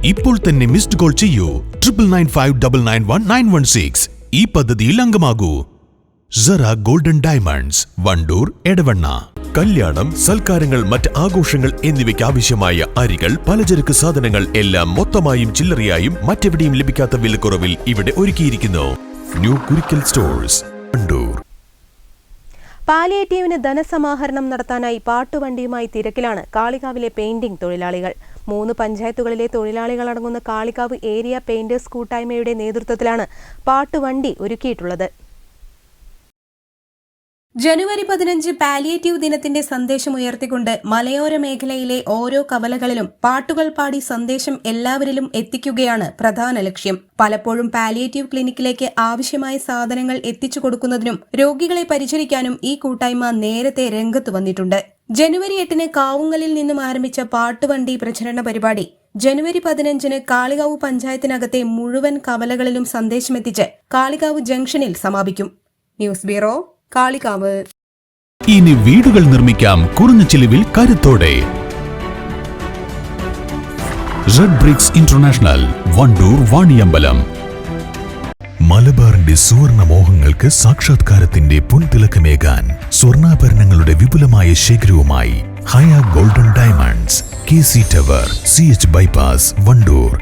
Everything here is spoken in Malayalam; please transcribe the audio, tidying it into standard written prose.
ഇപ്പോൾ തന്നെ മിസ്ഡ് കോൾ ചെയ്യൂ 9995991916. ഈ പദ്ധതിയിൽ അംഗമാകൂ. Sara golden diamonds, Wandoor, Edavanna. കല്യാണം, സൽക്കാരങ്ങൾ, മറ്റ് ആഘോഷങ്ങൾ എന്നിവയ്ക്ക് ആവശ്യമായ അരികൾ, പലചരക്ക് സാധനങ്ങൾ എല്ലാം മൊത്തമായും ചില്ലറയായും മറ്റെവിടെയും ലഭിക്കാത്ത വിലക്കുറവിൽ ഇവിടെ ഒരുക്കിയിരിക്കുന്നു. New Kurikkal stores, Wandoor. പാലിയേറ്റീവിന് ധനസമാഹരണം നടത്താനായി പാട്ടുവണ്ടിയുമായി തിരക്കിലാണ് കാളികാവിലെ പെയിന്റിംഗ് തൊഴിലാളികൾ. 3 പഞ്ചായത്തുകളിലെ തൊഴിലാളികളടങ്ങുന്ന കാളികാവ് ഏരിയ പെയിന്റേഴ്സ് കൂട്ടായ്മയുടെ നേതൃത്വത്തിലാണ് പാട്ടുവണ്ടി ഒരുക്കിയിട്ടുള്ളത്. ജനുവരി 15 പാലിയേറ്റീവ് ദിനത്തിന്റെ സന്ദേശം ഉയർത്തിക്കൊണ്ട് മലയോര മേഖലയിലെ ഓരോ കവലകളിലും പാട്ടുകൾ പാടി സന്ദേശം എല്ലാവരിലും എത്തിക്കുകയാണ് പ്രധാന ലക്ഷ്യം. പലപ്പോഴും പാലിയേറ്റീവ് ക്ലിനിക്കിലേക്ക് ആവശ്യമായ സാധനങ്ങൾ എത്തിച്ചു കൊടുക്കുന്നതിനും രോഗികളെ പരിചരിക്കാനും ഈ കൂട്ടായ്മ നേരത്തെ രംഗത്ത് വന്നിട്ടുണ്ട്. ജനുവരി 8 കാവുങ്ങലിൽ നിന്നും ആരംഭിച്ച പാട്ടുവണ്ടി പ്രചരണ പരിപാടി ജനുവരി 15 കാളികാവ് പഞ്ചായത്തിനകത്തെ മുഴുവൻ കവലകളിലും സന്ദേശമെത്തിച്ച് കാളികാവ് ജംഗ്ഷനിൽ സമാപിക്കും. News bureau, Kalikavu. ഇനി വീടുകൾ നിർമ്മിക്കാം കുറഞ്ഞ ചിലവിൽ കരുത്തോടെ. Red bricks international, Wandoor, Vaniyambalam. മലബാറിന്റെ സുവർണ മോഹങ്ങൾക്ക് സാക്ഷാത്കാരത്തിന്റെ പൊൻതിളക്കമേകാൻ സ്വർണ്ണാഭരണങ്ങളുടെ വിപുലമായ ശേഖരവുമായി Haya golden diamonds, KC tower, CH bypass, Wandoor.